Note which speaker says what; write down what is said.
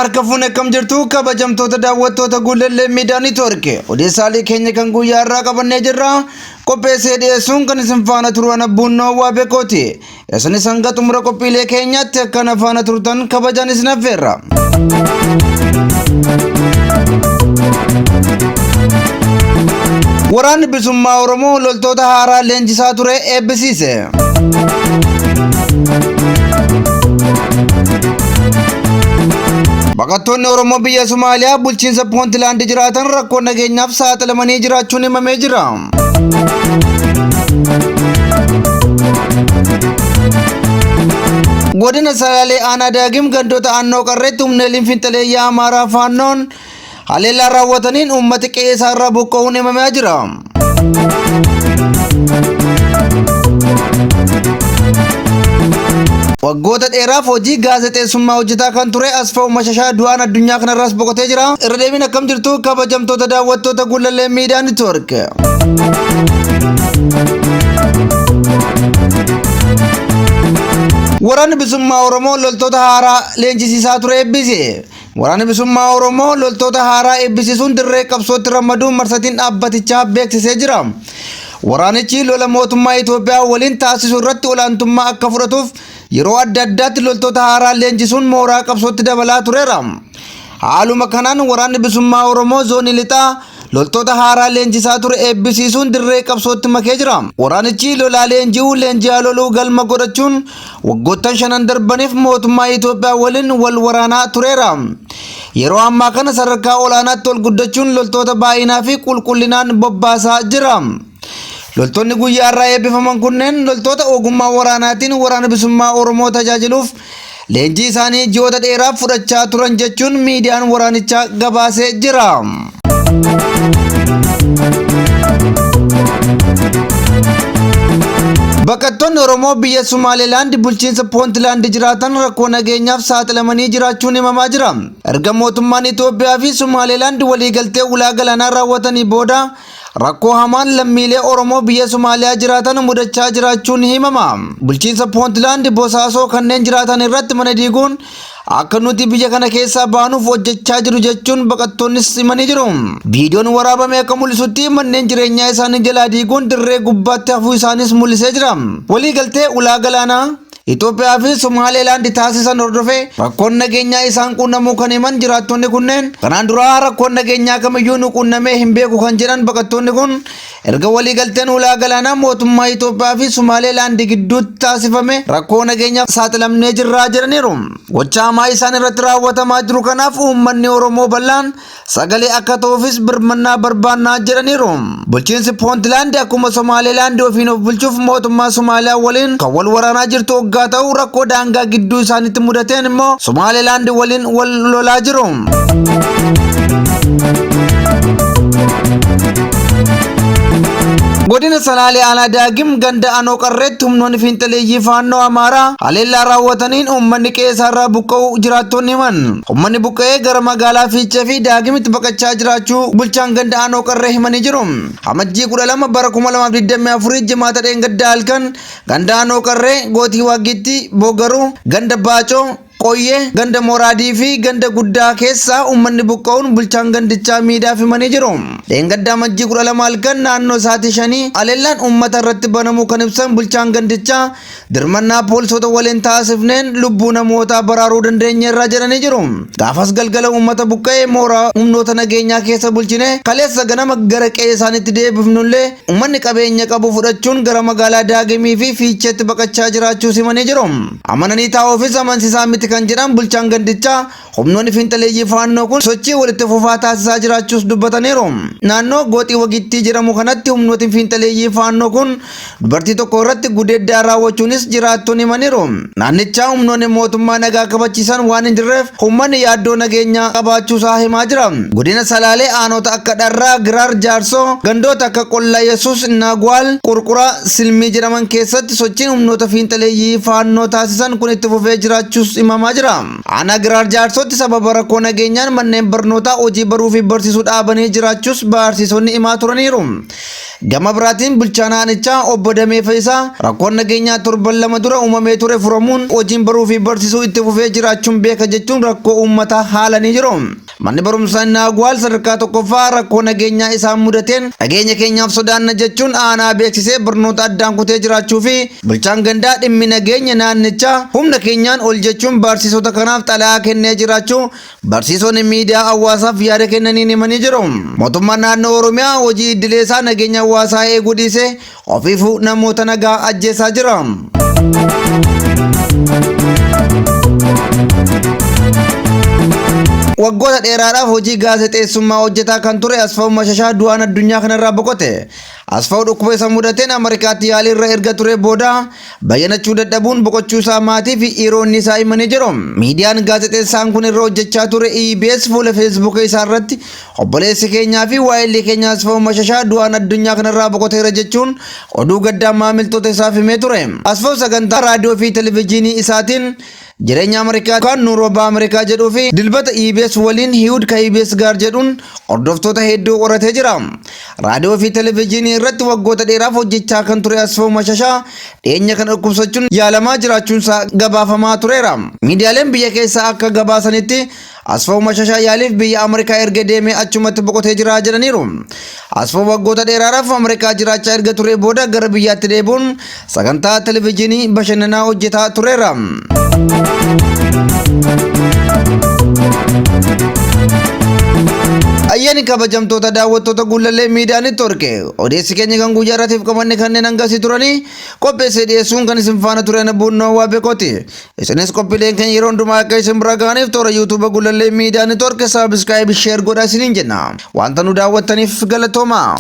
Speaker 1: Harka kam jirtu kabajamtoota daawwattoota guulallee miidiyaa Neetwoorkii odeessaalee keenya kan guyyaa irraa qabannee jirra. Qopheessee dhiyeessuun kan isin faana turan abbuunnoo waa beekooti. Isinis hanga xumura qophiilee keenyaatti akkana faana turtan kabajaan isin affeerra. Waraanni bilisummaa Oromoo loltoota haaraa leenjisaa ture eebbisiise. Baqattoonni Oromoo biyya Somaaliyaa bulchiinsa Puntland jiraatan rakkoo nageenyaaf saaxilamanii jiraachuun himamee jira. Godina Salaalee aanaa Daagim gandoota Annoo Qarreetti humnooliin Finxaleeyyaa Amaaraa Faannoon haleellaa raawwataniin uummata qe'ee isaarraa buqqa'uun himamee jira. Waggoota dheeraaf hojii gaazexeessummaa hojjetaa kan ture Asfaw Mashashaa du'aan addunyaa kanarraas boqotee jira. Irra deebiin akkam jirtu kabajamtoota daawwattoota guulallee miidiyaa Neetwoorkii. Waraanni bilisummaa Oromoo loltoota haaraa leenjisiisaa ture eebbise. Waraanni bilisummaa Oromoo loltoota haaraa eebbisiisuun dirree qabsootti ramaduun marsatiin dhaabbatichaa beeksisee jira. Waraanichi lola mootummaa Itoophiyaa waliin taasisuu irratti olaantummaa akka fudhatuuf yeroo adda addaatti loltoota haaraa leenjisuun mooraa qabsootti dabalaa tureera. Haaluma kanaan waraanni bilisummaa Oromoo zoonii lixaa loltoota haaraa leenjisaa ture eebbisiisuun dirree qabsootti makee jira. Waraanichi lolaa leenji'uu leenji'aa loluu galma godhachuun waggoottan 5 darbaniif mootummaa Itoophiyaa waliin wal waraanaa tureera. Yeroo ammaa kana sadarkaa olaanaatti ol guddachuun loltoota baay'inaa fi qulqullinaan bobbaasaa jira. Loltoonni guyyaa irraa eebbifaman kunneen loltoota ogummaa waraanaatiin waraana bilisummaa Oromoo tajaajiluuf leenjii isaanii ji'oota dheeraaf fudhachaa turan jechuun miidiyaan waraanichaa gabaasee jira. Baqattoonni Oromoo biyya Somaaliland bulchiinsa Puntland jiraatan rakkoo nageenyaaf saaxilamanii jiraachuun himamaa jira. Erga mootummaan Itoophiyaa fi Somaaliland waliigaltee ulaa galaanaa raawwatanii booda rakkoo hamaan lammiilee Oromoo biyya Somaaliyaa jiraatan mudachaa jiraachuun himama. Bulchiinsa Puntland Bosaasoo kanneen jiraatan irratti mana diiguun akka nuti biyya kana keessaa baanuuf hojjechaa jiru jechuun baqattoonnis himanii jiru. Viidiyoon waraabame akka mul'isutti manneen jireenyaa isaanii jalaa diiguun dirree gubbaatti hafuu isaanis mul'isee jira. Waliigaltee ulaa galaanaa Itoophiyaa fi Somaaliland taasisan hordofee rakkoon nageenyaa isaan quunnamuu kan himan jiraattonni kunneen kanaan dura rakkoon nageenyaa kamiyyuu nu quunnamee hin beeku kan jedhan baqattoonni kun erga waliigalteen ulaa galaanaa mootummaa Itoophiyaa fi Somaaliland gidduutti taasifame rakkoo nageenyaaf saaxilamnee jirraa jedhaniiru. Gocha hamaa isaan irratti raawwatamaa jiru kanaaf uummanni Oromoo bal'aan sagalee akka ta'uufis birmannaa barbaannaa jedhaniiru. Bulchiinsi Puntland akkuma Somaaliland ofiin of bulchuuf mootummaa Somaaliyaa waliin kan wal waraanaa jirtu waggaa ta'u rakkoo daangaa gidduu isaaniitti mudateen immoo Somaaliland waliin wal lolaa jiru. Godina Salaalee aanaa Daagim ganda Annoo Qarreetti humnoonni Finxaleeyyii Faannoo Amaaraa haleellaa raawwataniin uummanni qe'ee isaarraa buqqa'uu jiraattonni himan. Uummanni buqqa'ee gara magaalaa Fiichee fi Daagimitti baqachaa jiraachuu bulchaan ganda Annoo Qarree himanii jiru. Amajjii 12 bara 2024 jimaata dheengaddaa halkan ganda Annoo Qarree Gootii Waaqgitti Boogaruu ganda Baacoo Qoyyee ganda Moraadii fi ganda guddaa keessaa uummanni buqqa'uun bulchaan gandichaa miidhaaf himanii jiru. Dheengaddaa amajjii 12 halkan naannoo sa'aatii 5 haleellaan uummata irratti banamuu kan ibsan bulchaan gandichaa dirmannaa poolisoota waliin taasifneen lubbuu namootaa baraaruu dandeenyeerra jedhanii jiru. Gaafas galgala uummata buqqa'ee mooraa humnoota nageenyaa keessa bulchine kaleessa ganama gara qe'ee isaaniitti deebifnullee uummanni qabeenya qabu fudhachuun gara magaalaa Daagimii fi Fiicheetti baqachaa jiraachuu himanii jiru. Amananii taa'uufis amansiisaa miti kan jedhan bulchaan gandichaa humnoonni Finxaleeyyii Faannoo kun sochii walitti fufaa taasisaa jiraachuus dubbataniiru. Naannoo Gootii Waaqgitti jedhamu kanatti humnoonni Finxaleeyyii Faannoo kun dubartii tokko irratti gudeeddaa raawwachuunis jiraattonni himaniiru. Naannichaa humnoonni mootummaa nagaa kabachiisan waan hin jirreef uummanni yaaddoo nageenyaa qabaachuusaa himaa jira. Godina Salaalee aanota akka Dharraa, Giraar, Jaarsoo gandoota akka Qollaa Yesuus, Naagwaal, Qurquraa, Silmii jedhaman keessatti sochiin humnoota Finxaleeyyii Faannoo taasisan kun itti fufee jiraachuus himaa himamaa jira. Aanaa Giraar Jaarsootti sababa rakkoo nageenyaan manneen barnootaa hojii baruu fi barsiisuu dhaabanii jiraachuus barsiisonni himaa turaniiru. Gama biraatiin bulchaan aanichaa obbo Damee Faayisaa rakkoon nageenyaa torban lama dura uumamee ture furamuun hojiin baruu fi barsiisuu itti fufee jiraachuun beeka jechuun rakkoo uummataa haalanii jiru. Manni barumsaa Naagwaal sadarkaa tokkoffaa rakkoo nageenyaa isaan mudateen nageenya keenyaaf sodaanna jechuun aanaa beeksisee barnoota addaan kutee jiraachuu fi bulchaan gandaa dhimmi nageenya naannichaa humna keenyaan ol jechuun barsiisota kanaaf xalayaa kennee jiraachuu barsiisonni miidiyaa hawaasaaf yaada kennaniin himanii jiru. Mootummaan naannoo Oromiyaa hojii idileesaa nageenya hawaasaa eeguu dhiisee ofiifuu namoota nagaa ajjeesaa jira. Waggoota dheeraadhaaf hojii gaazexeessummaa hojjetaa kan ture Asfaw Mashashaa du'aan addunyaa kanarraa boqote. Asfaw dhukkuba isa mudateen Ameerikaatti yaalii irra erga ture booda bayyanachuu dadhabuun boqochuu isaa maatii fi hiriyoonni isaa himanii jiru. Miidiyaan gaazexeessaan kun irra hojjechaa ture EBS fuula Facebook isaa irratti obboleessi keenyaa fi waa'illi keenya Asfaw Mashashaa du'aan addunyaa kanarraa boqoteera jechuun oduu gaddaa maamiltoota isaaf himee ture. Asfaw sagantaa raadiyoo fi televezyiinii isaatiin jireenya Ameerikaa kan nuurooba Ameerikaa jedhuu fi dilbata EBS waliin Hiyuud ka EBS gaar jedhuun hordoftoota hedduu qoratee jira. Raadiyoo fi televezyiinii irratti waggoota dheeraaf hojjechaa kan ture Asfaw Mashashaa dhiyeenya kana dhukkubsachuun yaalamaa jiraachuun isaa gabaafamaa tureera. Miidiyaaleen biyya keessaa akka gabaasanitti Asfaw Mashashaa yaaliif biyya Ameerikaa erga deemee achumatti boqotee jira jedhaniiru. Asfaw waggoota dheeraadhaaf Ameerikaa jiraachaa erga ture booda gara biyyaatti deebi'uun sagantaa televezyiinii bashannanaa hojjetaa tureera. Ayyaani kabajamtoota daawwattoota Gullallee Miidiyaa Neetwoork odeessi keenya kan guyyaa irraatiif qabanne kanneen hangasii turanii qopheessee dhiyeessuun kan isin faana ture Buunoo waa beekoti. Isinis qophiileen keenya yeroo hundumaa akka isin bira ga'aniif toora YouTube Gullallee Miidiyaa Neetwoork saabskraayib sheer godhaa isiniin jenna. Wanta nu daawwattaniif galatooma.